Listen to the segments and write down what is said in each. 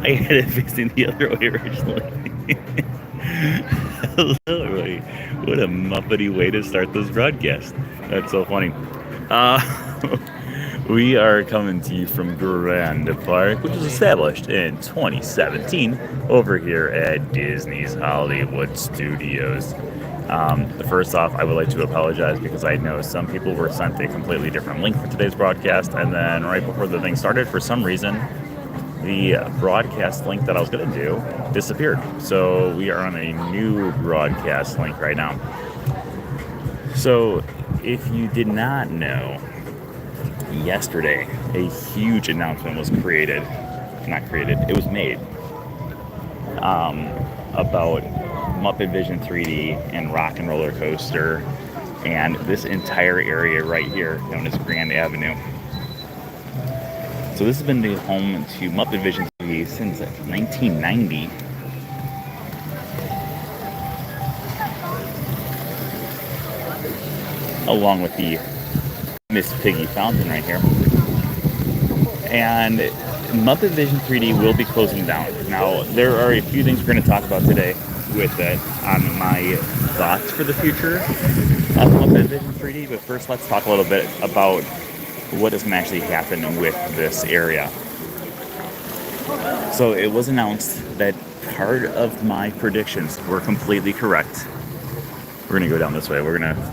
I had it facing the other way originally. Hello, everybody. What a muppety way to start this broadcast. That's so funny. Uh, we are coming to you from Grand Park, which was established in 2017 over here at Disney's Hollywood Studios. First off, I would like to apologize because I know some people were sent a completely different link for today's broadcast, and then right before the thing started, for some reason, the broadcast link that I was going to do disappeared. So we are on a new broadcast link right now. So if you did not know, yesterday a huge announcement was it was made about Muppet Vision 3D and Rock and Roller Coaster and this entire area right here known as Grand Avenue. So this has been the home to Muppet Vision 3D since 1990. Along with the Miss Piggy fountain right here. And Muppet Vision 3D will be closing down. Now, there are a few things we're going to talk about today with it on my thoughts for the future of Muppet Vision 3D. But first, let's talk a little bit about what is going to actually happen with this area. So it was announced that part of my predictions were completely correct. We're going to go down this way. We're going to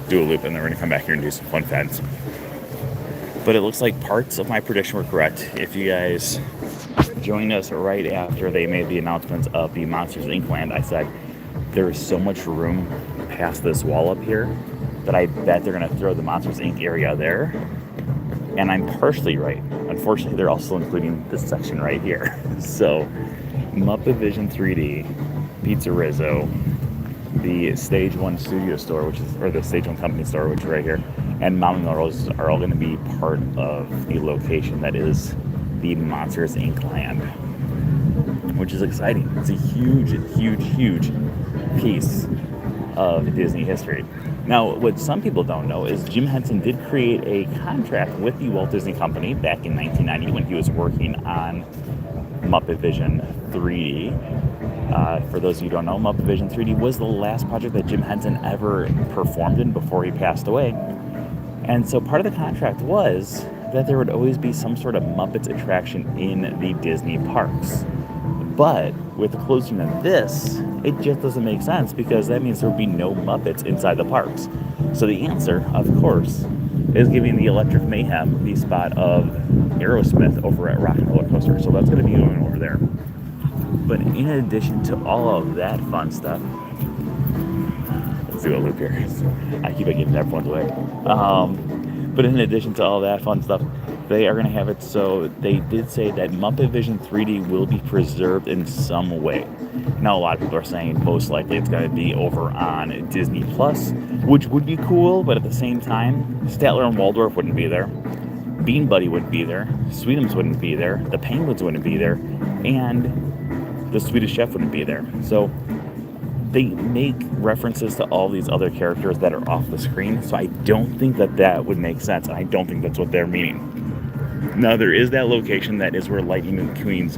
do a loop, and then we're going to come back here and do some fun facts. But it looks like parts of my prediction were correct. If you guys joined us right after they made the announcements of the Monsters Inkland, I said there is so much room past this wall up here that I bet they're going to throw the Monsters Inc. area there. And I'm partially right. Unfortunately, they're also including this section right here. So, Muppet Vision 3D, Pizza Rizzo, the Stage 1 Studio Store, or the Stage 1 Company Store, which is right here, and Mama Roses are all going to be part of the location that is the Monsters Inc. land, which is exciting. It's a huge, huge, huge piece of Disney history. Now, what some people don't know is Jim Henson did create a contract with the Walt Disney Company back in 1990 when he was working on Muppet Vision 3D. For those of you who don't know, Muppet Vision 3D was the last project that Jim Henson ever performed in before he passed away. And so part of the contract was that there would always be some sort of Muppets attraction in the Disney parks. But with the closing of this, it just doesn't make sense because that means there would be no Muppets inside the parks. So the answer, of course, is giving the Electric Mayhem the spot of Aerosmith over at Rock and Roller Coaster. So that's going to be going over there. But in addition to all of that fun stuff, let's do a loop here. I keep on getting everyone's way. But in addition to all that fun stuff, they are going to have it so they did say that Muppet Vision 3D will be preserved in some way. Now, a lot of people are saying most likely it's going to be over on Disney Plus, which would be cool, but at the same time, Statler and Waldorf wouldn't be there. Bean Buddy wouldn't be there. Sweetums wouldn't be there. The Penguins wouldn't be there. And the Swedish Chef wouldn't be there. So they make references to all these other characters that are off the screen. So I don't think that would make sense. I don't think that's what they're meaning. Now, there is that location that is where Lightning McQueen's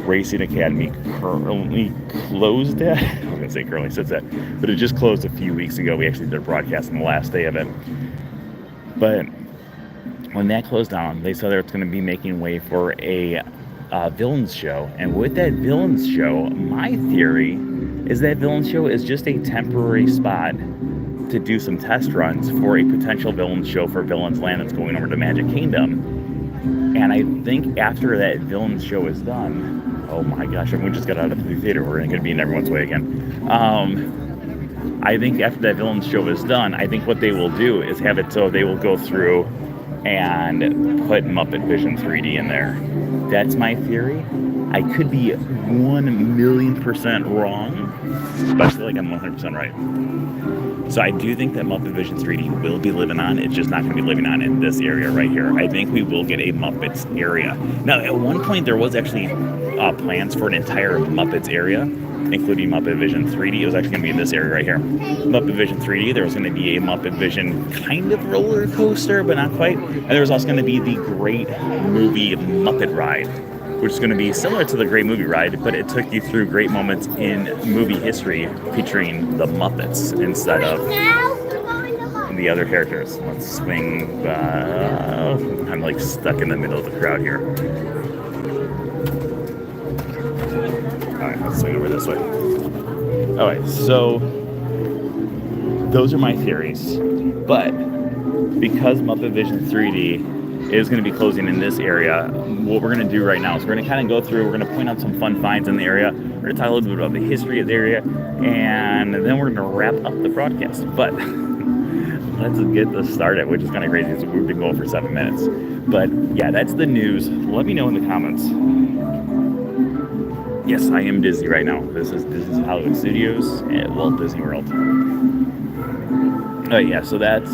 Racing Academy currently closed at. I was going to say currently sits at, but it just closed a few weeks ago. We actually did broadcasting the last day of it. But when that closed down, they said they were going to be making way for a villains show. And with that villains show, my theory is that villains show is just a temporary spot to do some test runs for a potential villains show for Villains Land that's going over to Magic Kingdom. And I think after that villains show is done, oh my gosh, we just got out of the theater. We're going to be in everyone's way again. I think after that villains show is done, I think what they will do is have it so they will go through and put Muppet Vision 3D in there. That's my theory. I could be 1,000,000% wrong, especially like I'm 100% right. So I do think that Muppet Vision 3D will be living on. It's just not going to be living on in this area right here. I think we will get a Muppets area. Now, at one point, there was actually plans for an entire Muppets area, including Muppet Vision 3D. It was actually going to be in this area right here. Muppet Vision 3D, there was going to be a Muppet Vision kind of roller coaster, but not quite. And there was also going to be the great movie Muppet Ride. which is going to be similar to the Great Movie Ride, but it took you through great moments in movie history featuring the Muppets instead of the other characters. Let's swing. I'm like stuck in the middle of the crowd here. Alright, let's swing over this way. Alright, so those are my theories. But because Muppet Vision 3D is going to be closing in this area, what we're going to do right now is we're going to kind of go through, we're going to point out some fun finds in the area, we're going to talk a little bit about the history of the area, and then we're going to wrap up the broadcast. But let's get this started, which is kind of crazy. So we've been going for 7 minutes. But yeah, that's the news. Let me know in the comments. Yes, I am dizzy right now. This is Hollywood Studios at Walt Disney World. Oh yeah, so that's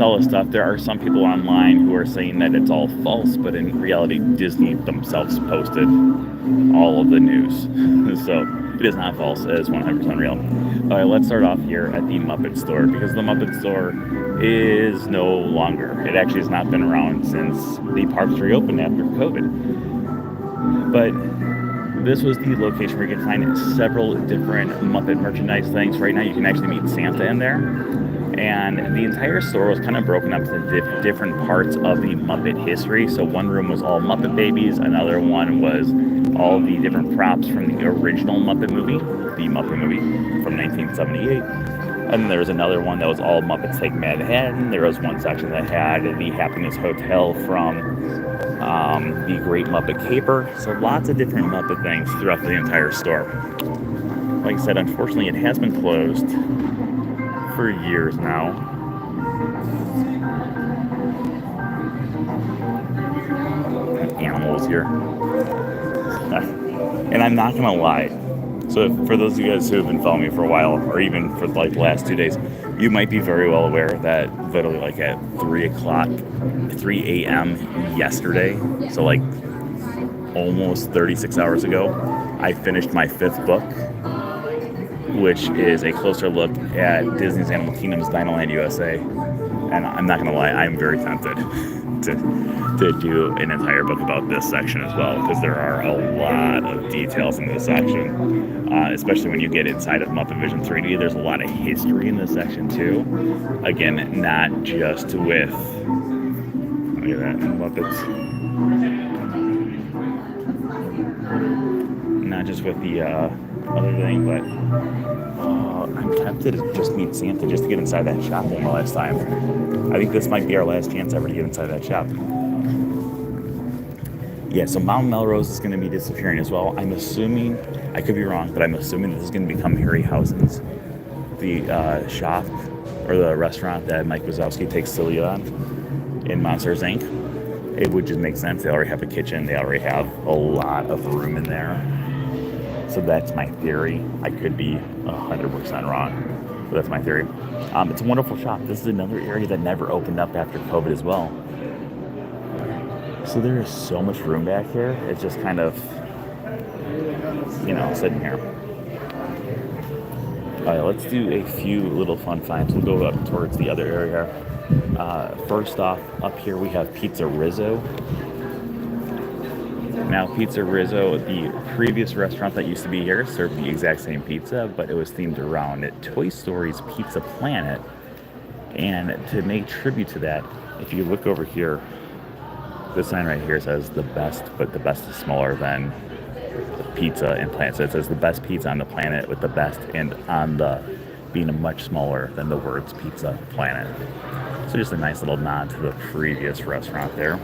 all the stuff. There are some people online who are saying that it's all false, but in reality, Disney themselves posted all of the news. So it is not false. It is 100% real. All right, let's start off here at the Muppet Store, because the Muppet Store is no longer. It actually has not been around since the parks reopened after COVID. But this was the location where you can find several different Muppet merchandise things. Right now, you can actually meet Santa in there. And the entire store was kind of broken up into different parts of the Muppet history. So one room was all Muppet Babies, another one was all the different props from the original Muppet movie, the Muppet movie from 1978. And then there was another one that was all Muppets Take Manhattan. There was one section that had the Happiness Hotel from the Great Muppet Caper. So lots of different Muppet things throughout the entire store. Like I said, unfortunately, it has been closed for years now. Animals here. And I'm not gonna lie. So for those of you guys who have been following me for a while, or even for like the last 2 days, you might be very well aware that literally like at 3 a.m. yesterday, so like almost 36 hours ago, I finished my 5th book, which is a closer look at Disney's Animal Kingdom's Dinoland USA. And I'm not gonna lie, I'm very tempted to do an entire book about this section as well, because there are a lot of details in this section, especially when you get inside of Muppet Vision 3D. There's a lot of history in this section too. Again, not just with, look at that, Muppets. Not just with the other thing, but I'm tempted to just meet Santa just to get inside that shop one more last time. I think this might be our last chance ever to get inside that shop. Yeah, so Mount Melrose is going to be disappearing as well. I'm assuming, I could be wrong, but I'm assuming this is going to become Harryhausen's, the shop or the restaurant that Mike Wazowski takes Celia on in Monsters, Inc. It would just make sense. They already have a kitchen. They already have a lot of room in there. So that's my theory. I could be 100% wrong, but that's my theory. It's a wonderful shop. This is another area that never opened up after COVID as well. So there is so much room back here. It's just kind of, sitting here. All right, let's do a few little fun finds. We'll go up towards the other area. First off, up here we have Pizza Rizzo. Now, Pizza Rizzo, the previous restaurant that used to be here, served the exact same pizza, but it was themed around Toy Story's Pizza Planet. And to make tribute to that, if you look over here, this sign right here says the best, but the best is smaller than the pizza in Planet. So it says the best pizza on the planet with the best and on the being much smaller than the words Pizza Planet. So just a nice little nod to the previous restaurant there.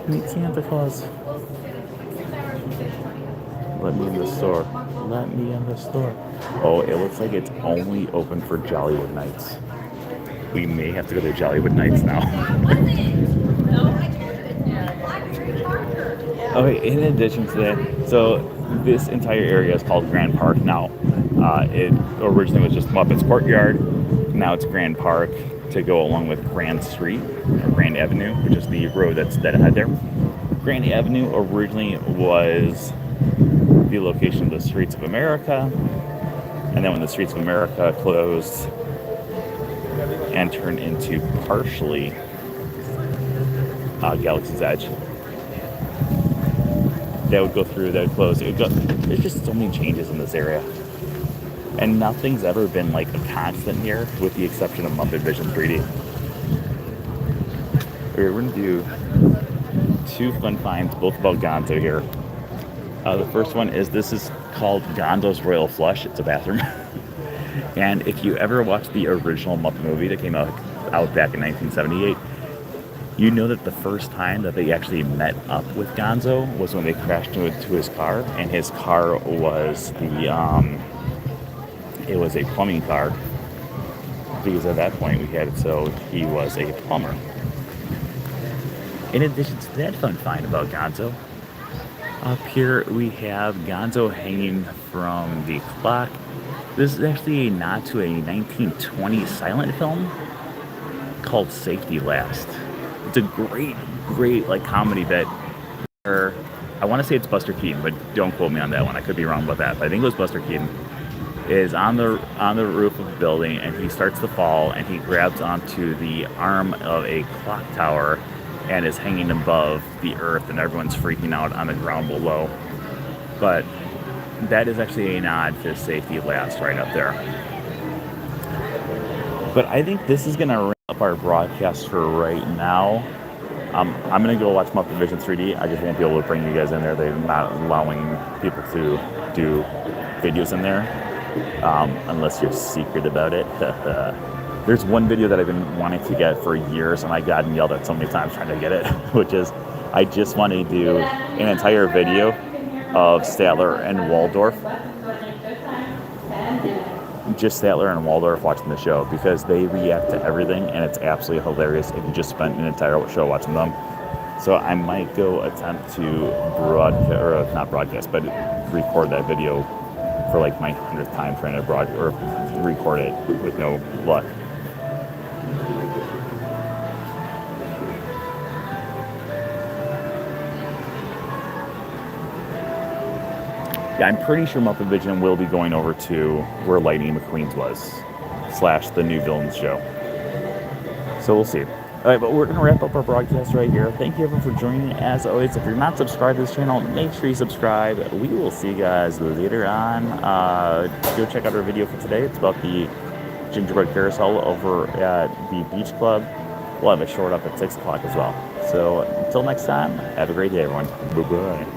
Meet Santa Claus. Let me in the store. Let me in the store. Oh, it looks like it's only open for Jollywood nights. We may have to go to Jollywood nights now. Okay, in addition to that, so this entire area is called Grand Park now. It originally was just Muppets Courtyard. Now it's Grand Park to go along with Grand Street, or Grand Avenue, which is the road that's dead ahead there. Grand Avenue originally was the location of the Streets of America, and then when the Streets of America closed and turned into partially Galaxy's Edge, that would go through, that would close. There's just so many changes in this area. And nothing's ever been like a constant here, with the exception of Muppet Vision 3D. Okay, we're going to do two fun finds, both about Gonzo here. The first one is, this is called Gonzo's Royal Flush. It's a bathroom. And if you ever watched the original Muppet movie that came out back in 1978, you know that the first time that they actually met up with Gonzo was when they crashed into his car, and his car was it was a plumbing car, because at that point he was a plumber. In addition to that fun find about Gonzo, up here we have Gonzo hanging from the clock. This is actually a nod to a 1920 silent film called Safety Last. It's a great like comedy bit where, I want to say it's Buster Keaton, but don't quote me on that one. I could be wrong about that, but I think it was Buster Keaton. Is on the roof of a building, and he starts to fall, and he grabs onto the arm of a clock tower and is hanging above the earth, and everyone's freaking out on the ground below. But that is actually a nod to Safety Last right up there. But I think this is going to wrap up our broadcast for right now. I'm going to go watch Muppet Vision 3D. I just won't be able to bring you guys in there. They're not allowing people to do videos in there, unless you're secret about it. There's one video that I've been wanting to get for years, and I got yelled at so many times trying to get it, which is, I just want to do an entire video of Statler and Waldorf. Just Statler and Waldorf watching the show, because they react to everything, and it's absolutely hilarious if you just spent an entire show watching them. So I might go attempt to not broadcast, but record that video for like my 100th time, trying to record it with no luck. Yeah, I'm pretty sure Muppet Vision will be going over to where Lightning McQueen's was, / the New Villains show. So we'll see. All right, but we're going to wrap up our broadcast right here. Thank you everyone for joining. As always, if you're not subscribed to this channel, make sure you subscribe. We will see you guys later on. Go check out our video for today. It's about the gingerbread carousel over at the Beach Club. We'll have a short up at 6 o'clock as well. So until next time, have a great day, everyone. Bye-bye.